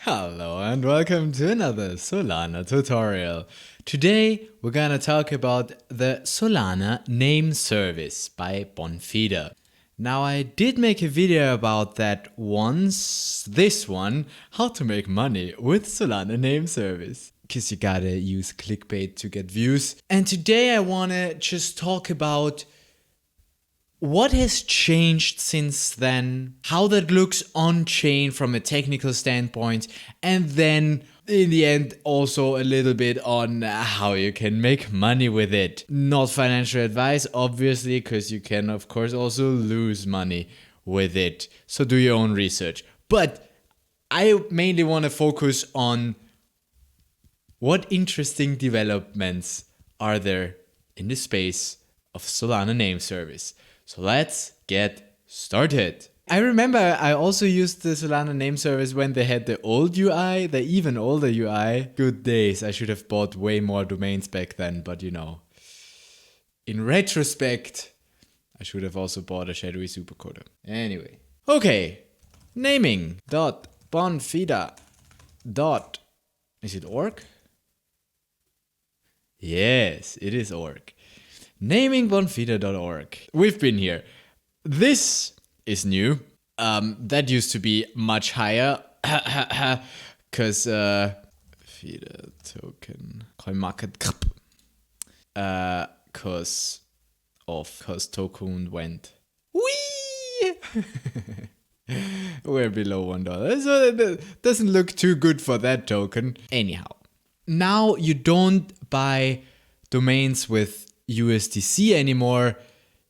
Hello and welcome to another Solana tutorial. Today we're gonna talk about the Solana Name Service by Bonfida. Now I did make a video about that once, this one, how to make money with Solana Name Service. Cause you gotta use clickbait to get views. And today I wanna just talk about what has changed since then, how that looks on chain from a technical standpoint, and then in the end also a little bit on how you can make money with it. Not financial advice, obviously, because you can of course also lose money with it. So do your own research. But I mainly want to focus on what interesting developments are there in the space of Solana Name Service. So let's get started. I remember I also used the Solana Name Service when they had the old UI, the even older UI. Good days. I should have bought way more domains back then, but you know. In retrospect, I should have also bought a shadowy supercoder. Anyway. Okay. Naming dot bonfida dot. Is it org? Yes, it is org. Namingbonfida.org. We've been here. This is new. That used to be much higher. Because Fida token coin market cap. Because token went. Whee! We're below $1. So it doesn't look too good for that token. Anyhow. Now you don't buy domains with USDC anymore.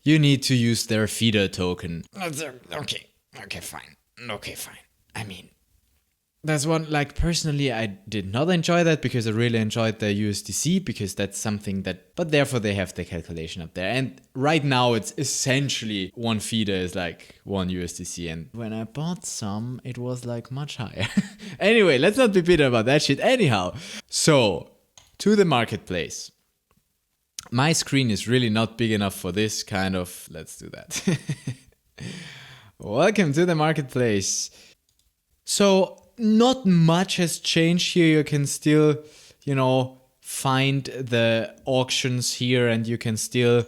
You need to use their feeder token. Okay, fine. I mean, that's one, like, personally I did not enjoy that because I really enjoyed the USDC because that's something that, but therefore they have the calculation up there. And right now it's essentially one feeder is like one USDC. And when I bought some, it was like much higher. Anyway, let's not be bitter about that shit. Anyhow, so to the marketplace. My screen is really not big enough for this kind of, let's do that. Welcome to the marketplace. So not much has changed here. You can still, find the auctions here and you can still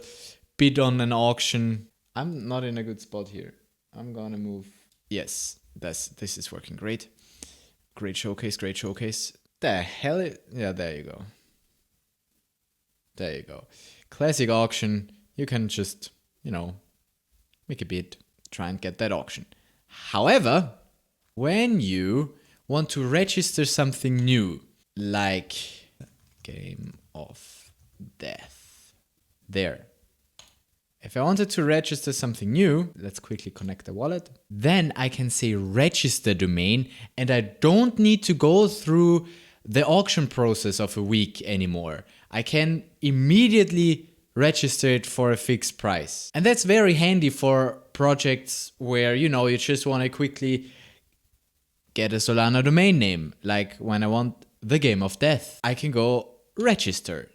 bid on an auction. I'm not in a good spot here. I'm gonna move. Yes, this is working great. Great showcase. The hell? Yeah, there you go. There you go. Classic auction. You can just, make a bid, try and get that auction. However, when you want to register something new, like Game of Death, there. If I wanted to register something new, let's quickly connect the wallet. Then I can say register domain and I don't need to go through the auction process of a week anymore. I can immediately register it for a fixed price. And that's very handy for projects where, you just want to quickly get a Solana domain name. Like when I want the Game of Death, I can go register.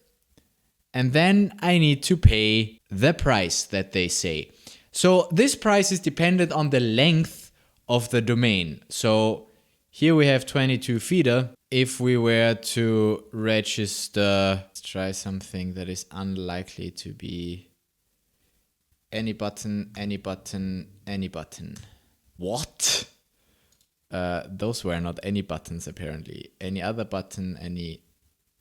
And then I need to pay the price that they say. So this price is dependent on the length of the domain. So here we have 22 feeder. If we were to register, let's try something that is unlikely to be any button. What? Those were not any buttons apparently. Any other button, any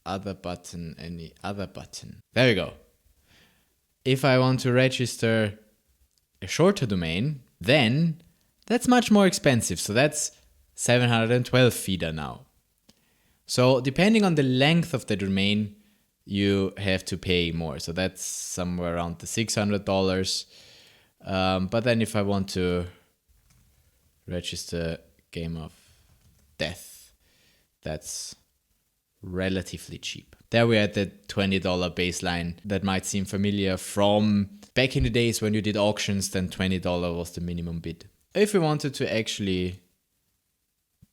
other button. There we go. If I want to register a shorter domain, then that's much more expensive. So that's 712 feeder now. So depending on the length of the domain, you have to pay more. So that's somewhere around the $600. But then if I want to register Game of Death, that's relatively cheap. There we're at the $20 baseline. That might seem familiar from back in the days when you did auctions, then $20 was the minimum bid. If we wanted to actually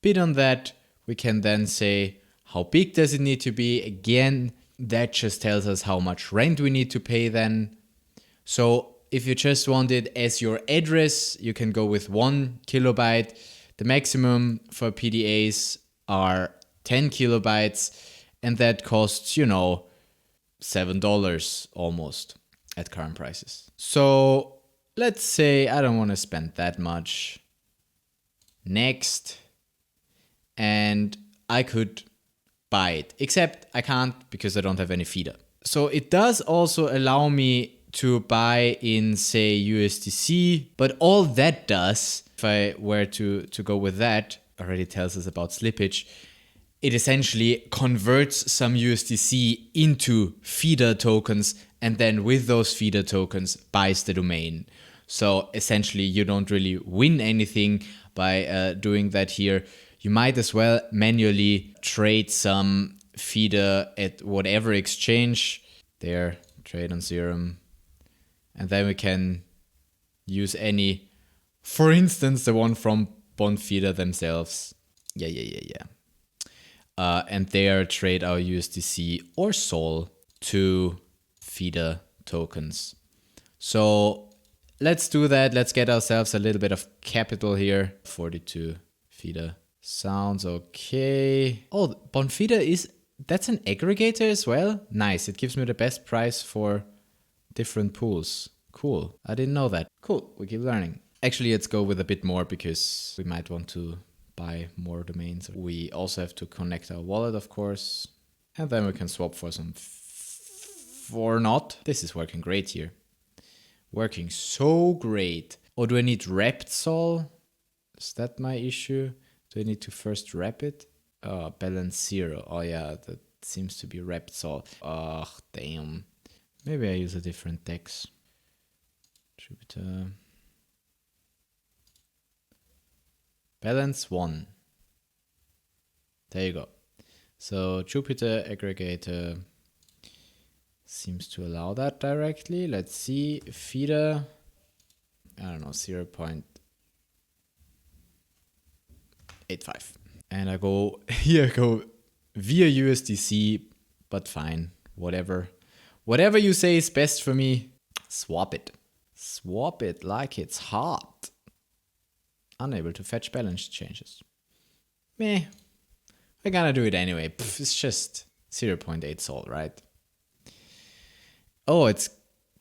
bid on that, we can then say, how big does it need to be? Again, that just tells us how much rent we need to pay then. So if you just want it as your address, you can go with 1 kilobyte. The maximum for PDAs are 10 kilobytes, and that costs, $7 almost at current prices. So let's say I don't want to spend that much. Next. And I could buy it, except I can't because I don't have any feeder. So it does also allow me to buy in, say, USDC, but all that does, if I were to go with that, already tells us about slippage. It essentially converts some USDC into feeder tokens, and then with those feeder tokens buys the domain. So essentially you don't really win anything by doing that here. You might as well manually trade some feeder at whatever exchange. There, trade on Serum. And then we can use any, for instance, the one from Bonfida themselves. Yeah. And there trade our USDC or Sol to feeder tokens. So let's do that. Let's get ourselves a little bit of capital here. 42 feeder. Sounds okay. Oh, Bonfida that's an aggregator as well? Nice. It gives me the best price for different pools. Cool. I didn't know that. Cool. We keep learning. Actually, let's go with a bit more because we might want to buy more domains. We also have to connect our wallet, of course. And then we can swap for some or not. This is working great here. Working so great. Oh, do I need wrapped Sol? Is that my issue? Do I need to first wrap it? Oh, balance 0. Oh yeah, that seems to be wrapped Sol. Oh, damn. Maybe I use a different DEX. Jupiter. Balance 1. There you go. So Jupiter aggregator seems to allow that directly. Let's see. Feeder. I don't know, 0.85. And I go via USDC, but fine, whatever. Whatever you say is best for me, swap it. Swap it like it's hot. Unable to fetch balance changes. Meh. We're gonna do it anyway. It's just 0.8 Sol, right? Oh, it's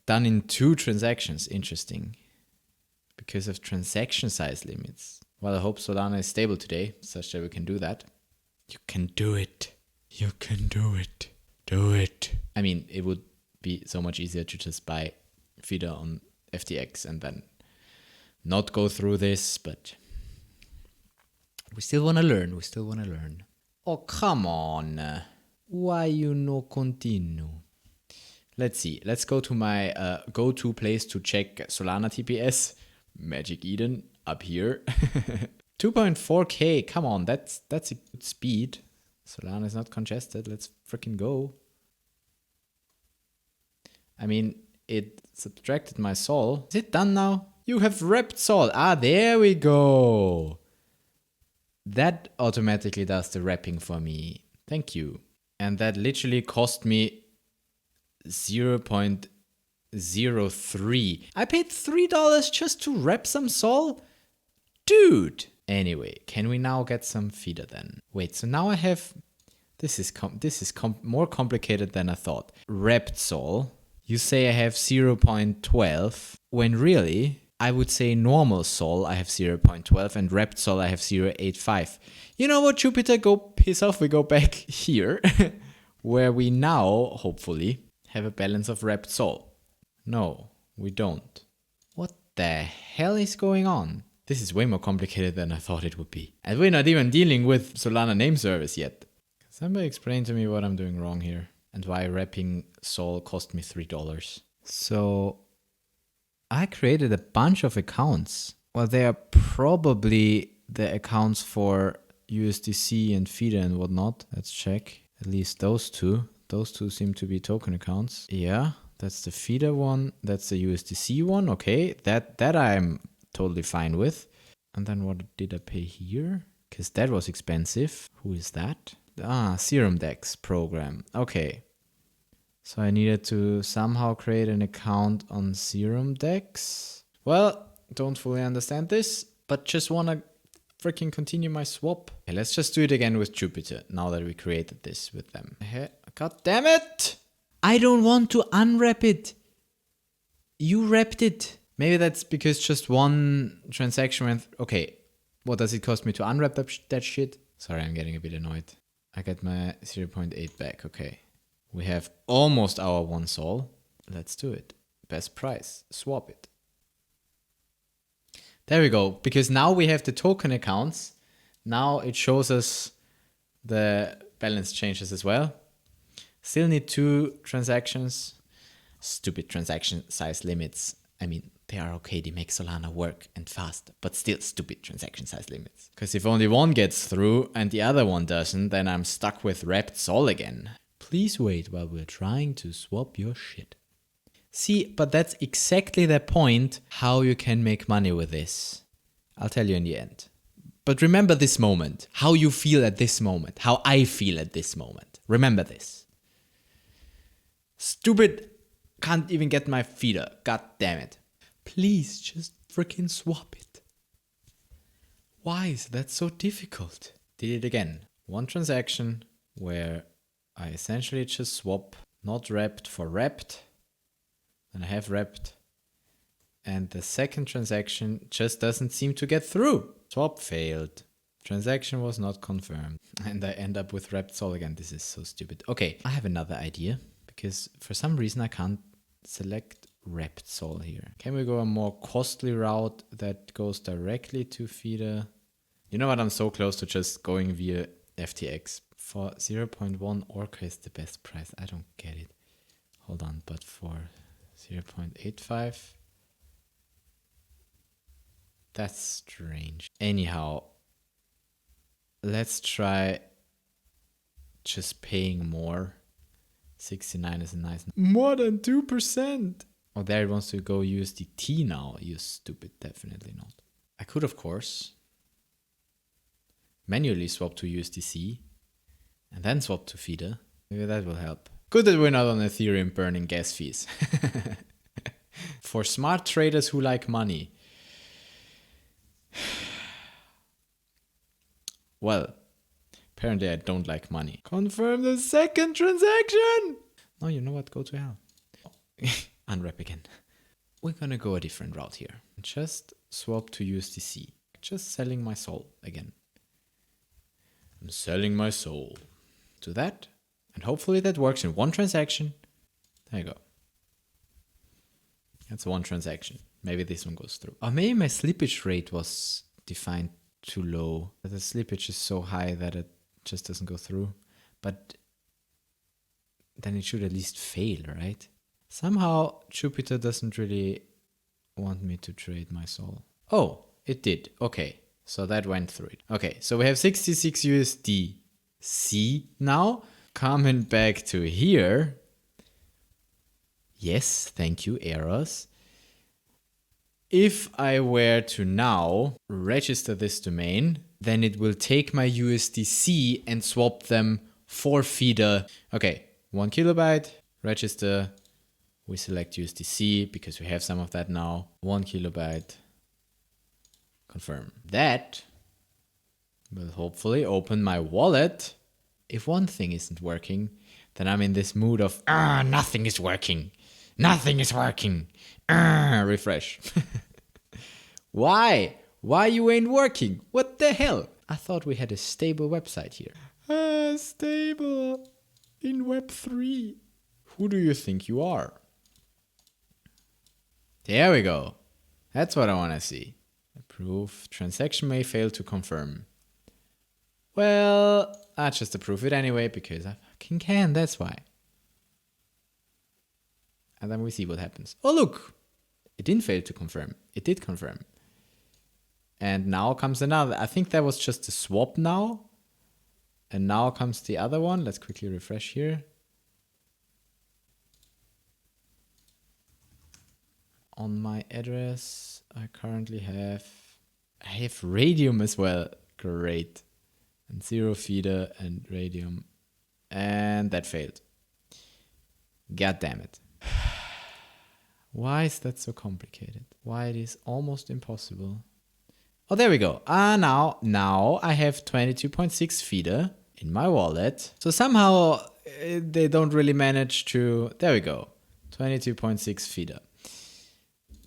done in 2 transactions. Interesting. Because of transaction size limits. Well, I hope Solana is stable today, such that we can do that. You can do it. You can do it. Do it. I mean, it would be so much easier to just buy feeder on FTX and then not go through this, but we still want to learn. We still want to learn. Oh, come on. Why you no continue? Let's see. Let's go to my go-to place to check Solana TPS. Magic Eden up here. 2.4K. Come on, that's a good speed. Solana is not congested. Let's freaking go. I mean, it subtracted my Sol. Is it done now? You have wrapped Sol. Ah, there we go. That automatically does the wrapping for me. Thank you. And that literally cost me 0.03. I paid $3 just to wrap some Sol? Dude! Anyway, can we now get some feeder then? Wait, so now I have... This is more complicated than I thought. Wrapped Sol. You say I have 0.12, when really, I would say normal Sol I have 0.12 and wrapped Sol I have 0.85. You know what, Jupiter? Go piss off. We go back here, where we now, hopefully, have a balance of wrapped Sol. No, we don't. What the hell is going on? This is way more complicated than I thought it would be. And we're not even dealing with Solana Name Service yet. Somebody explain to me what I'm doing wrong here and why wrapping Sol cost me $3. So I created a bunch of accounts. Well, they are probably the accounts for USDC and feeder and whatnot. Let's check. At least those two. Those two seem to be token accounts. Yeah, that's the feeder one. That's the USDC one. Okay, that I'm totally fine with. And then what did I pay here? Because that was expensive. Who is that? Ah, Serum Dex program. Okay. So I needed to somehow create an account on Serum Dex. Well, don't fully understand this, but just want to freaking continue my swap. Okay, let's just do it again with Jupiter now that we created this with them. God damn it! I don't want to unwrap it. You wrapped it. Maybe that's because just one transaction went... Okay, what does it cost me to unwrap that shit? Sorry, I'm getting a bit annoyed. I got my 0.8 back. Okay. We have almost our 1 sol. Let's do it. Best price. Swap it. There we go. Because now we have the token accounts. Now it shows us the balance changes as well. Still need 2 transactions. Stupid transaction size limits. I mean, they are okay. They make Solana work and fast, but still stupid transaction size limits. Because if only one gets through and the other one doesn't, then I'm stuck with wrapped sol again. Please wait while we're trying to swap your shit. See, but that's exactly the point how you can make money with this. I'll tell you in the end. But remember this moment. How you feel at this moment. How I feel at this moment. Remember this. Stupid. Can't even get my feeder. God damn it. Please just freaking swap it. Why is that so difficult? Did it again. One transaction where I essentially just swap not wrapped for wrapped. Then I have wrapped. And the second transaction just doesn't seem to get through. Swap failed. Transaction was not confirmed. And I end up with wrapped sol again. This is so stupid. Okay, I have another idea. Because for some reason I can't select wrapped sol here. Can we go a more costly route that goes directly to feeder? You know what? I'm so close to just going via FTX. For 0.1 Orca is the best price. I don't get it. Hold on, but for 0.85, that's strange. Anyhow, let's try just paying more. 69 is a nice... More than 2%! Oh, there it wants to go USDT now. You stupid, definitely not. I could, of course, manually swap to USDC and then swap to feeder. Maybe that will help. Good that we're not on Ethereum burning gas fees. For smart traders who like money. Well, apparently I don't like money. Confirm the second transaction! No, you know what? Go to hell. Unwrap again. We're gonna go a different route here. Just swap to USDC. Just selling my soul again. I'm selling my soul to that. And hopefully that works in one transaction. There you go. That's one transaction. Maybe this one goes through. Or maybe my slippage rate was defined too low. The slippage is so high that it just doesn't go through. But then it should at least fail, right? Somehow Jupiter doesn't really want me to trade my soul. Oh, it did. Okay, so that went through it. Okay, so we have 66 USDC now. Coming back to here. Yes, thank you, Eros. If I were to now register this domain, then it will take my USDC and swap them for feeder. Okay, 1 kilobyte, register. We select USDC because we have some of that now. 1 kilobyte, confirm. That will hopefully open my wallet. If one thing isn't working, then I'm in this mood of, nothing is working. Nothing is working. Refresh. Why? Why you ain't working? What the hell? I thought we had a stable website here. Stable in Web3. Who do you think you are? There we go. That's what I want to see. Approve. Transaction may fail to confirm. Well, I just approve it anyway because I fucking can. That's why. And then we see what happens. Oh, look. It didn't fail to confirm. It did confirm. And now comes another. I think that was just a swap now. And now comes the other one. Let's quickly refresh here. On my address, I currently have... I have radium as well. Great. And 0 feeder and radium. And that failed. God damn it. Why is that so complicated? Why it is almost impossible. Oh, there we go. Now I have 22.6 feeder in my wallet. So somehow they don't really manage to, there we go, 22.6 feeder.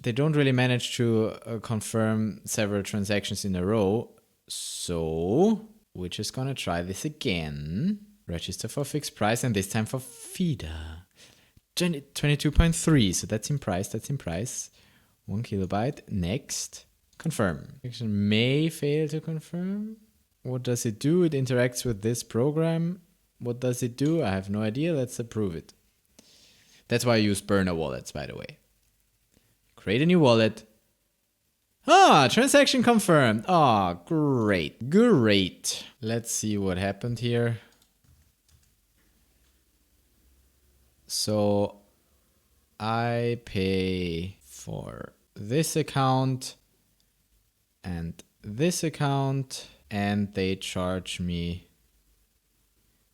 They don't really manage to confirm several transactions in a row. So we're just gonna try this again. Register for fixed price, and this time for feeder. 22.3, so that's in price, 1 kilobyte. Next, confirm. Action may fail to confirm. What does it do? It interacts with this program. What does it do? I have no idea. Let's approve it. That's why I use burner wallets, by the way. Create a new wallet. Ah, transaction confirmed. Ah, great. Great. Let's see what happened here. So I pay for this account and this account, and they charge me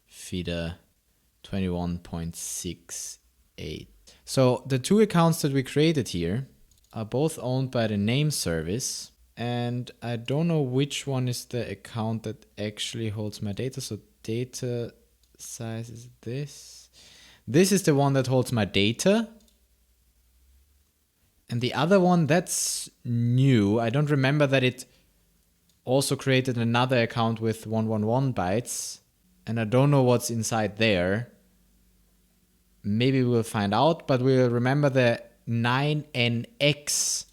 feeder 21.68. So the two accounts that we created here are both owned by the name service, and I don't know which one is the account that actually holds my data. So data size is this. This is the one that holds my data. And the other one, that's new. I don't remember that it also created another account with 111 bytes. And I don't know what's inside there. Maybe we'll find out, but we'll remember the 9NX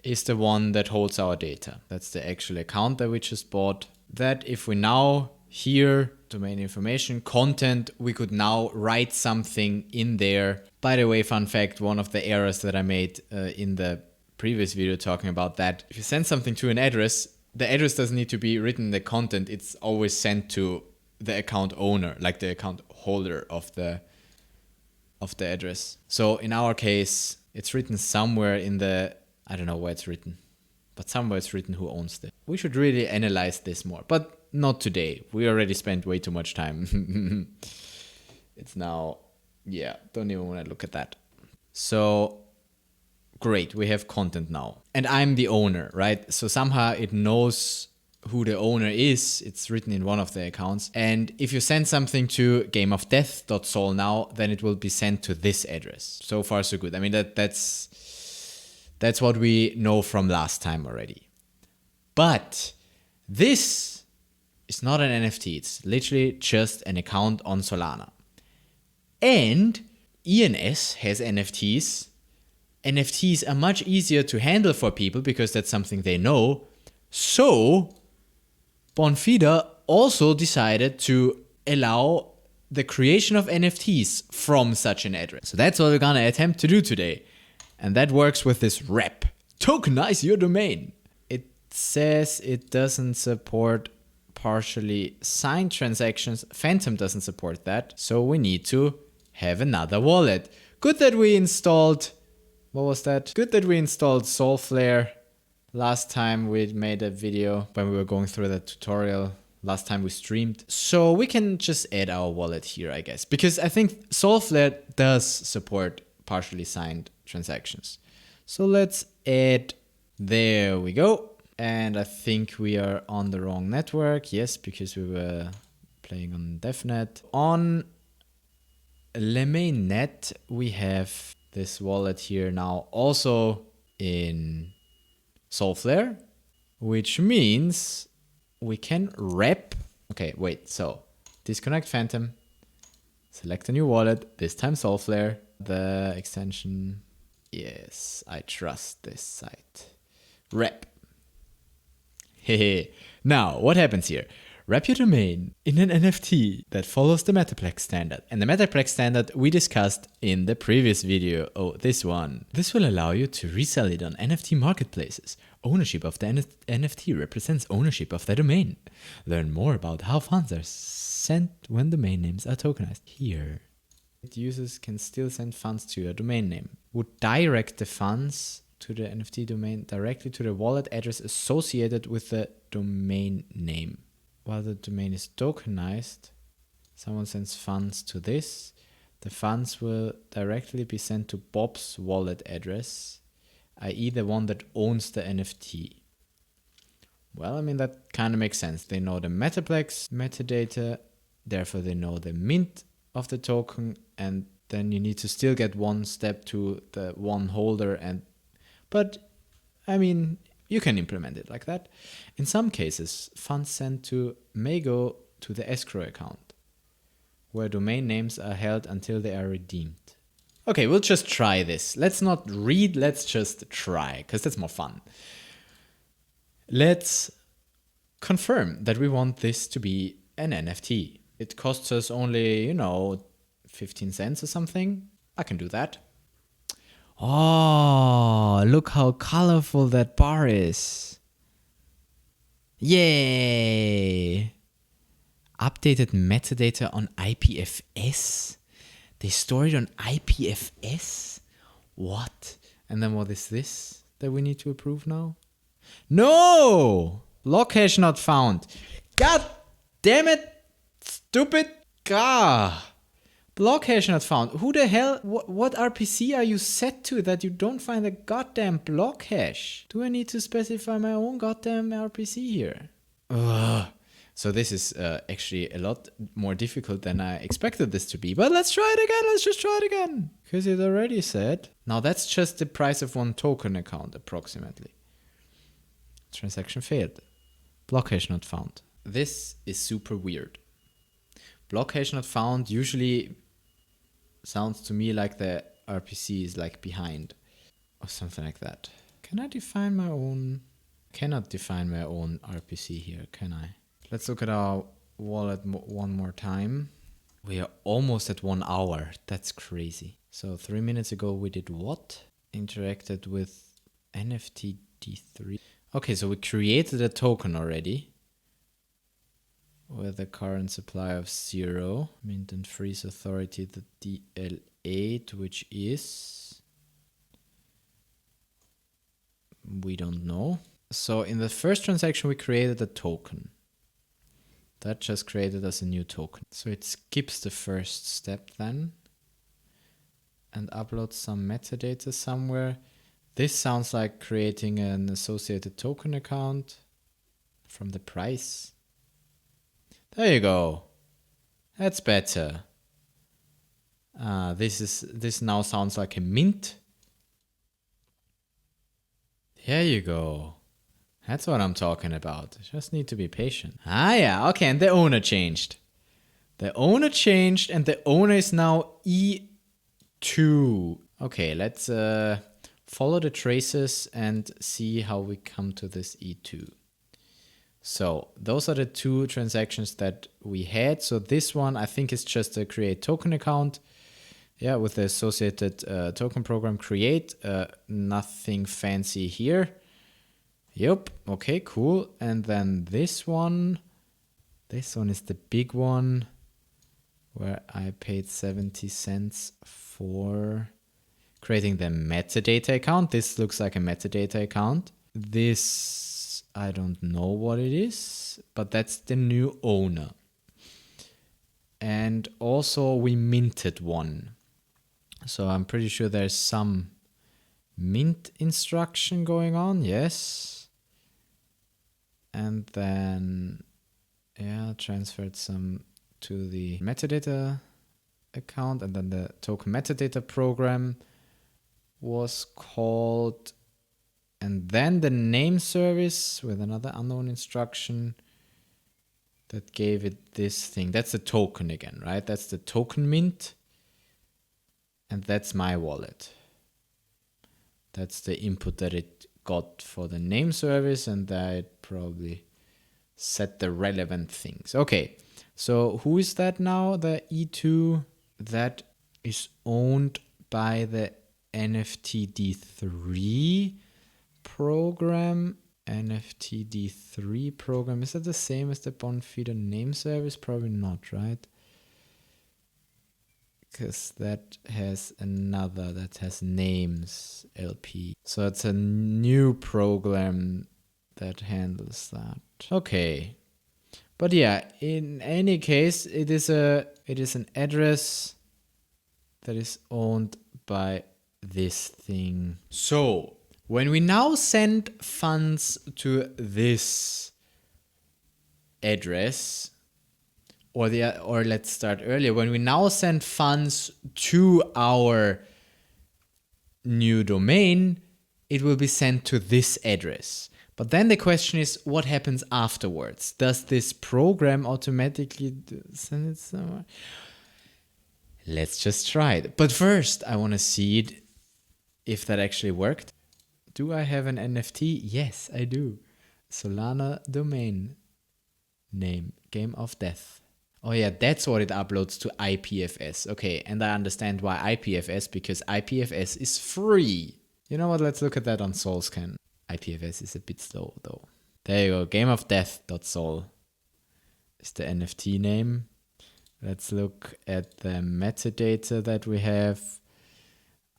is the one that holds our data. That's the actual account that we just bought. That if we now here, domain information, content, we could now write something in there. By the way, fun fact, one of the errors that I made in the previous video talking about that, if you send something to an address, the address doesn't need to be written in the content. It's always sent to the account owner, like the account holder of the address. So in our case, it's written somewhere in the, I don't know where it's written, but somewhere it's written who owns it. We should really analyze this more, but not today. We already spent way too much time. It's now, yeah, don't even want to look at that. So great, we have content now. And I'm the owner, right? So somehow it knows who the owner is. It's written in one of the accounts. And if you send something to gameofdeath.sol now, then it will be sent to this address. So far, so good. I mean, that's what we know from last time already. But this is not an NFT. It's literally just an account on Solana. And ENS has NFTs. NFTs are much easier to handle for people because that's something they know. So Bonfida also decided to allow the creation of NFTs from such an address. So that's what we're gonna attempt to do today. And that works with this rep. Tokenize your domain. It says it doesn't support partially signed transactions. Phantom doesn't support that. So we need to have another wallet. Good that we installed, what was that? Good that we installed Solflare. Last time we made a video when we were going through the tutorial. Last time we streamed. So we can just add our wallet here, I guess. Because I think Solflare does support partially signed transactions. So let's add, there we go. And I think we are on the wrong network. Yes, because we were playing on DevNet. On Le Mainnet, we have this wallet here now also in Solflare, which means we can rep. Okay, wait, so disconnect Phantom, select a new wallet, this time Solflare, the extension. Yes, I trust this site. Rep. Hehe. Now, what happens here? Wrap your domain in an NFT that follows the Metaplex standard. And the Metaplex standard we discussed in the previous video. Oh, this one. This will allow you to resell it on NFT marketplaces. Ownership of the NFT represents ownership of the domain. Learn more about how funds are sent when domain names are tokenized here. Users can still send funds to your domain name. Would direct the funds to the NFT domain directly to the wallet address associated with the domain name. While the domain is tokenized, someone sends funds to this. The funds will directly be sent to Bob's wallet address, i.e. the one that owns the NFT. Well, I mean, that kind of makes sense. They know the metaplex metadata, therefore they know the mint of the token, and then you need to still get one step to the one holder. But I mean, you can implement it like that. In some cases, funds sent to may go to the escrow account, where domain names are held until they are redeemed. Okay, we'll just try this. Let's not read, let's just try, because that's more fun. Let's confirm that we want this to be an NFT. It costs us only, 15 cents or something. I can do that. Oh, look how colorful that bar is. Yay! Updated metadata on IPFS. They store it on IPFS? What? And then what is this that we need to approve now? No! Block hash not found. God damn it! Stupid! Gah! Block hash not found. Who the hell? What RPC are you set to that you don't find a goddamn block hash? Do I need to specify my own goddamn RPC here? Ugh. So this is actually a lot more difficult than I expected this to be. But let's try it again. Let's just try it again. Because it already said. Now that's just the price of one token account approximately. Transaction failed. Block hash not found. This is super weird. Block hash not found usually sounds to me like the RPC is like behind or something like that. Can I define my own? Cannot define my own RPC here, can I? Let's look at our wallet one more time. We are almost at 1 hour. That's crazy. So 3 minutes ago we did what? Interacted with NFT D3. Okay, so we created a token already with a current supply of 0. Mint and freeze authority the DL8, which is... we don't know. So in the first transaction we created a token. That just created us a new token. So it skips the first step then and uploads some metadata somewhere. This sounds like creating an associated token account from the price. There you go. That's better. This now sounds like a mint. There you go. That's what I'm talking about. Just need to be patient. Ah, yeah. Okay, and the owner changed. The owner changed, and the owner is now E2. Okay, let's follow the traces and see how we come to this E2. So those are the two transactions that we had. So this one, I think, is just a create token account. Yeah, with the associated token program create. Nothing fancy here. Yep. Okay, cool. And then this one is the big one where I paid 70 cents for creating the metadata account. This looks like a metadata account. This, I don't know what it is, but that's the new owner. And also we minted one. So I'm pretty sure there's some mint instruction going on. Yes. And then, yeah, transferred some to the metadata account. And then the token metadata program was called. And then the name service with another unknown instruction that gave it this thing. That's the token again, right? That's the token mint. And that's my wallet. That's the input that it got for the name service, and that probably set the relevant things. Okay, so who is that now? The E2 that is owned by the NFT D3 program. NFT D3 program. Is that the same as the Bonfida name service? Probably not, right? Because that has another that has names LP. So it's a new program that handles that. Okay. But yeah, in any case, it is an address that is owned by this thing. So When we now send funds to this address, or let's start earlier, when we now send funds to our new domain, it will be sent to this address. But then the question is, what happens afterwards? Does this program automatically send it somewhere? Let's just try it. But first, I want to see it, if that actually worked. Do I have an NFT? Yes, I do. Solana domain name, Game of Death. Oh yeah, that's what it uploads to IPFS. Okay, and I understand why IPFS, because IPFS is free. You know what, let's look at that on Solscan. IPFS is a bit slow though. There you go, gameofdeath.sol is the NFT name. Let's look at the metadata that we have.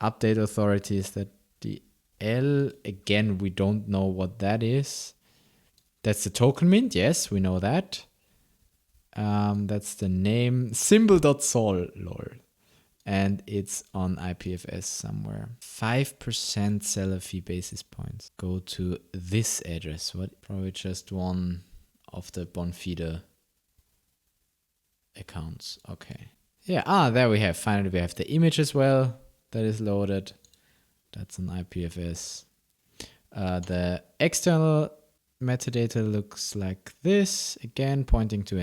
Update authorities, that the L, again, we don't know what that is. That's the token mint, yes, we know that. That's the name, symbol.sol, lol. And it's on IPFS somewhere. 5% seller fee basis points. Go to this address. What? Probably just one of the Bonfida accounts. Okay. Yeah, there we have. Finally, we have the image as well that is loaded. That's an IPFS. The external metadata looks like this. Again, pointing to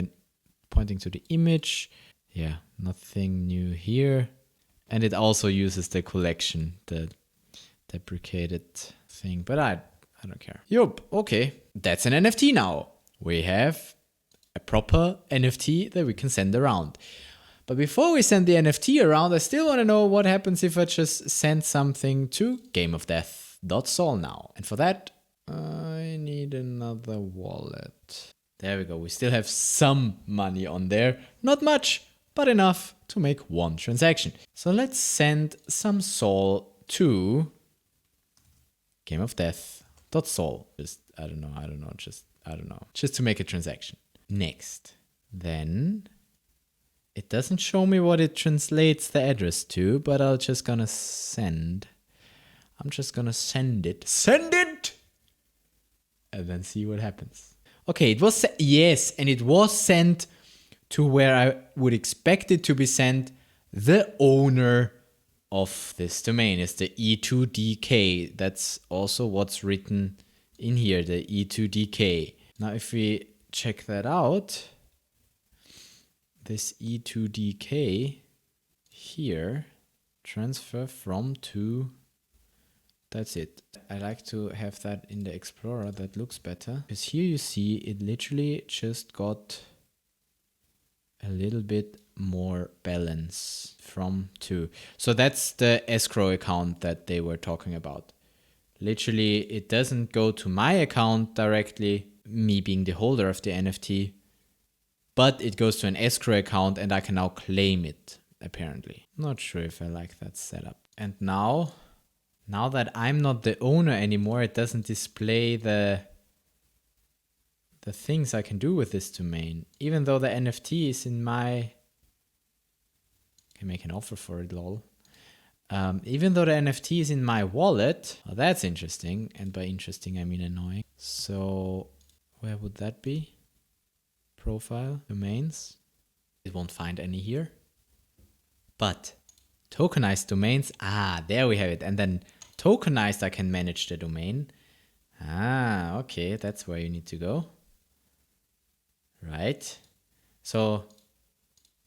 the image. Yeah, nothing new here. And it also uses the collection, the deprecated thing. But I don't care. Yup, okay. That's an NFT now. We have a proper NFT that we can send around. But before we send the NFT around, I still want to know what happens if I just send something to gameofdeath.sol now. And for that, I need another wallet. There we go. We still have some money on there. Not much, but enough to make one transaction. So let's send some Sol to gameofdeath.sol. Just to make a transaction. Next. Then it doesn't show me what it translates the address to, but I'm just gonna send it. Send it! And then see what happens. Okay, it was, yes, and it was sent to where I would expect it to be sent. The owner of this domain is the E2DK. That's also what's written in here, the E2DK. Now, if we check that out, this E2DK here, transfer from to, that's it. I like to have that in the Explorer, that looks better. Because here you see it literally just got a little bit more balance from to. So that's the escrow account that they were talking about. Literally, it doesn't go to my account directly, me being the holder of the NFT, but it goes to an escrow account and I can now claim it, apparently. Not sure if I like that setup. And now that I'm not the owner anymore, it doesn't display the things I can do with this domain. Even though the NFT is in my... I can make an offer for it, lol. Even though the NFT is in my wallet, well, that's interesting. And by interesting, I mean annoying. So where would that be? Profile, domains. It won't find any here. But tokenized domains, there we have it. And then tokenized, I can manage the domain. Okay, that's where you need to go. Right. So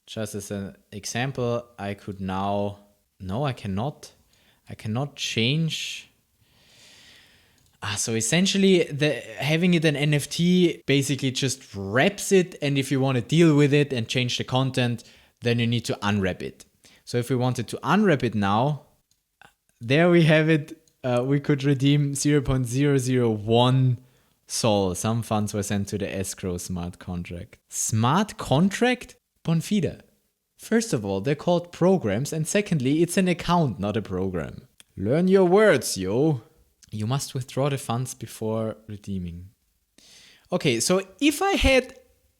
just as an example, I could now, no, I cannot change. So essentially having it an NFT basically just wraps it. And if you want to deal with it and change the content, then you need to unwrap it. So if we wanted to unwrap it now, there we have it. We could redeem 0.001 Sol. Some funds were sent to the escrow smart contract. Smart contract? Bonfida. First of all, they're called programs. And secondly, it's an account, not a program. Learn your words, yo. You must withdraw the funds before redeeming. Okay, so if I had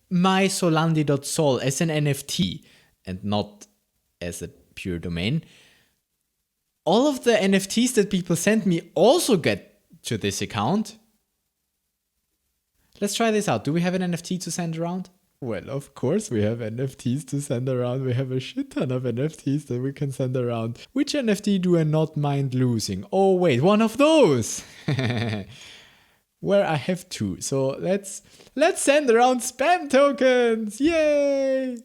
my solandy.sol as an NFT and not as a pure domain, all of the NFTs that people send me also get to this account. Let's try this out. Do we have an NFT to send around? Well, of course we have NFTs to send around. We have a shit ton of NFTs that we can send around. Which NFT do I not mind losing? Oh wait, one of those! Where I have two. So let's send around spam tokens! Yay!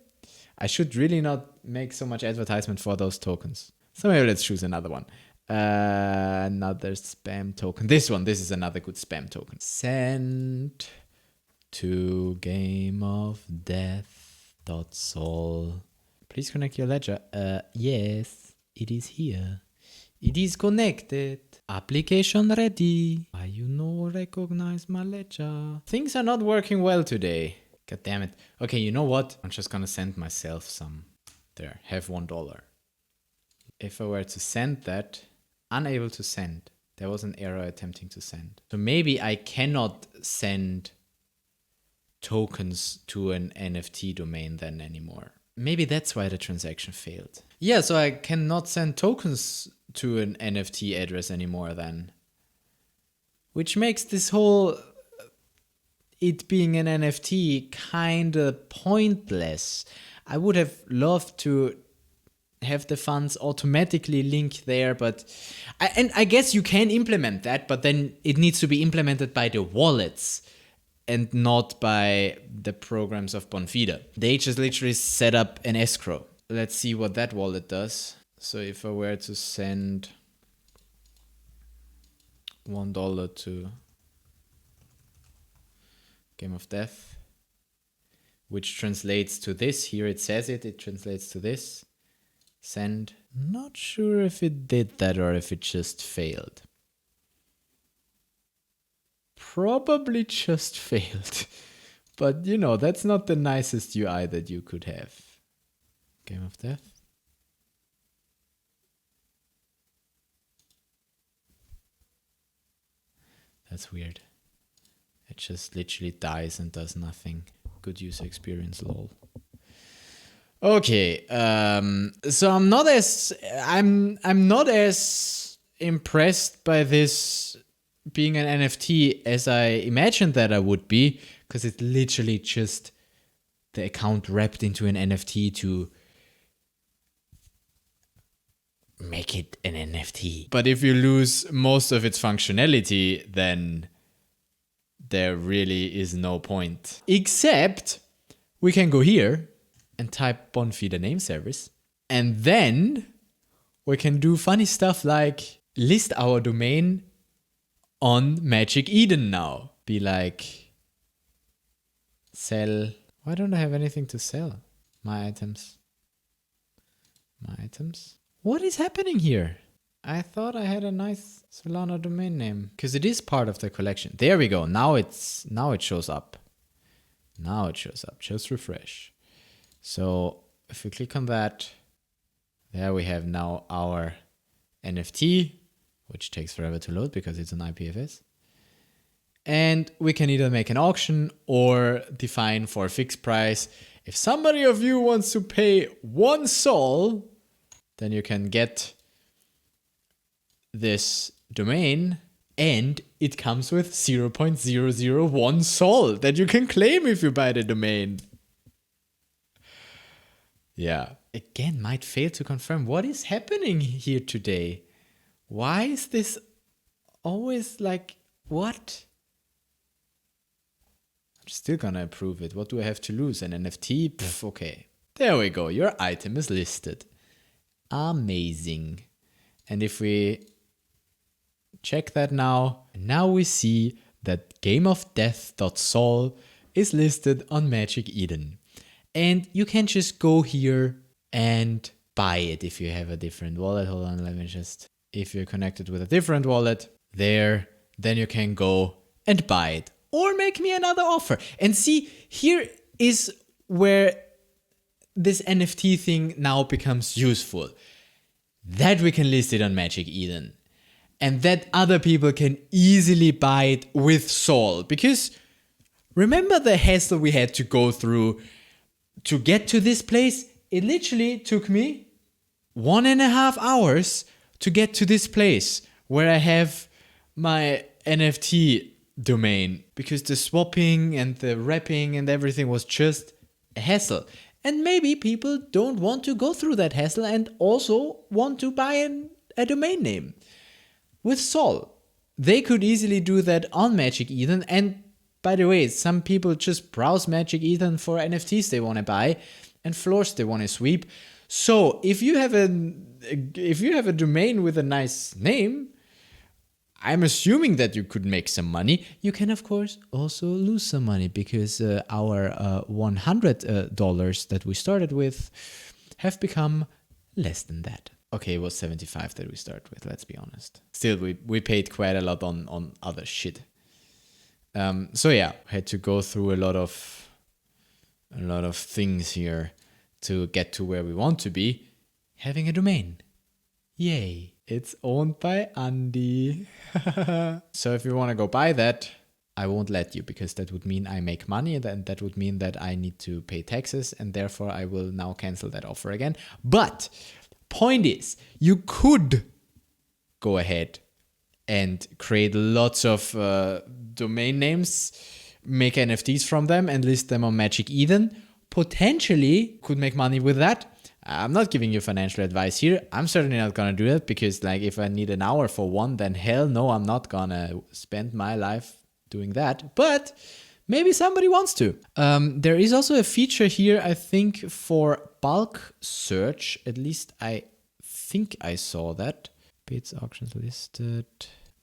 I should really not make so much advertisement for those tokens. So maybe let's choose another one. Another spam token. This is another good spam token. Send to gameofdeath.sol. Please connect your ledger. Yes, it is here. It is connected. Application ready. Why you no recognize my ledger? Things are not working well today. God damn it. Okay, you know what? I'm just gonna send myself some. There, have $1. If I were to send that, unable to send. There was an error attempting to send. So maybe I cannot send tokens to an NFT domain then anymore. Maybe that's why the transaction failed. Yeah, so I cannot send tokens to an NFT address anymore then. Which makes this whole it being an NFT kinda pointless. I would have loved to have the funds automatically link there, but I guess you can implement that, but then it needs to be implemented by the wallets and not by the programs of Bonfida. They just literally set up an escrow. Let's see what that wallet does. So if I were to send $1 to Game of Death, which translates to this, here it says it translates to this. Send. Not sure if it did that or if it just failed. Probably just failed. But you know, that's not the nicest UI that you could have. Game of Death. That's weird. It just literally dies and does nothing. Good user experience, lol. Okay, so I'm not as impressed by this being an NFT as I imagined that I would be, because it's literally just the account wrapped into an NFT to make it an NFT. But if you lose most of its functionality, then there really is no point. Except we can go here and type Bonfida Name Service. And then we can do funny stuff like list our domain on Magic Eden now. Be like, sell. Why don't I have anything to sell? My items. My items. What is happening here? I thought I had a nice Solana domain name. Because it is part of the collection. There we go. Now it shows up. Now it shows up. Just refresh. So if we click on that, there we have now our NFT, which takes forever to load because it's an IPFS. And we can either make an auction or define for a fixed price. If somebody of you wants to pay 1 sol, then you can get this domain, and it comes with 0.001 sol that you can claim if you buy the domain. Yeah. Again, might fail to confirm. What is happening here today? Why is this always like, what? I'm still gonna approve it. What do I have to lose? An NFT? Pff, okay. There we go. Your item is listed. Amazing. And if we check that now we see that gameofdeath.sol is listed on Magic Eden. And you can just go here and buy it if you have a different wallet. Hold on, let me just... If you're connected with a different wallet, then you can go and buy it. Or make me another offer. And see, here is where this NFT thing now becomes useful. That we can list it on Magic Eden. And that other people can easily buy it with Sol. Because remember the hassle we had to go through to get to this place? It literally took me 1.5 hours to get to this place where I have my NFT domain, because the swapping and the wrapping and everything was just a hassle. And maybe people don't want to go through that hassle and also want to buy a domain name. With Sol, they could easily do that on Magic Eden. And by the way, some people just browse Magic Eden for NFTs they want to buy and floors they want to sweep. So if you have a domain with a nice name, I'm assuming that you could make some money. You can, of course, also lose some money, because our $100 that we started with have become less than that. Okay, it was 75 that we started with, let's be honest. Still, we paid quite a lot on other shit. So yeah, had to go through a lot of things here to get to where we want to be, having a domain. Yay. It's owned by Andy. So if you want to go buy that, I won't let you, because that would mean I make money, and then that would mean that I need to pay taxes, and therefore I will now cancel that offer again. But point is, you could go ahead and create lots of domain names, make NFTs from them, and list them on Magic Eden. Potentially could make money with that. I'm not giving you financial advice here. I'm certainly not going to do that, because like if I need an hour for one, then hell no, I'm not going to spend my life doing that. But maybe somebody wants to. There is also a feature here, I think, for bulk search. At least I think I saw that. Bids, auctions listed.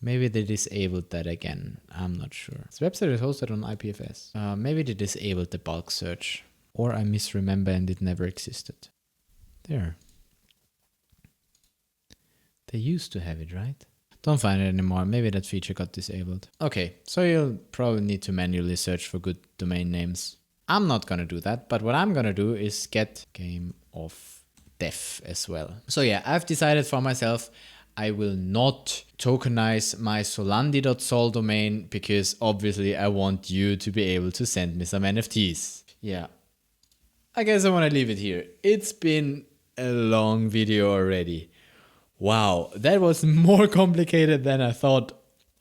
Maybe they disabled that again. I'm not sure. This website is hosted on IPFS. Maybe they disabled the bulk search. Or I misremember and it never existed. There. They used to have it, right? Don't find it anymore. Maybe that feature got disabled. Okay, so you'll probably need to manually search for good domain names. I'm not gonna do that, but what I'm gonna do is get Game of Death as well. So yeah, I've decided for myself I will not tokenize my solandy.sol domain, because obviously I want you to be able to send me some NFTs. Yeah. I guess I want to leave it here. It's been a long video already. Wow, that was more complicated than I thought,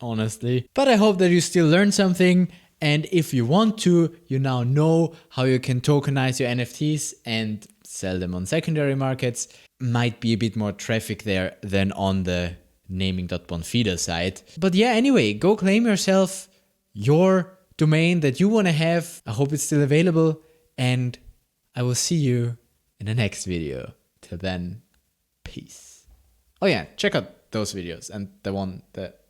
honestly. But I hope that you still learned something. And if you want to, you now know how you can tokenize your NFTs and sell them on secondary markets. Might be a bit more traffic there than on the naming.bonfida site. But yeah, anyway, go claim yourself your domain that you want to have. I hope it's still available, and I will see you in the next video. Till then, peace. Oh yeah, check out those videos, and the one that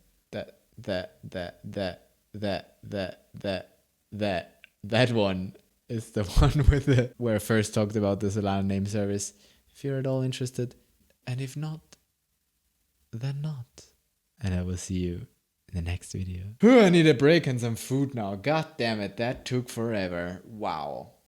one is the one with where I first talked about the Solana Name Service. If you're at all interested, and if not, then not. And I will see you in the next video. I need a break and some food now. God damn it, that took forever. Wow.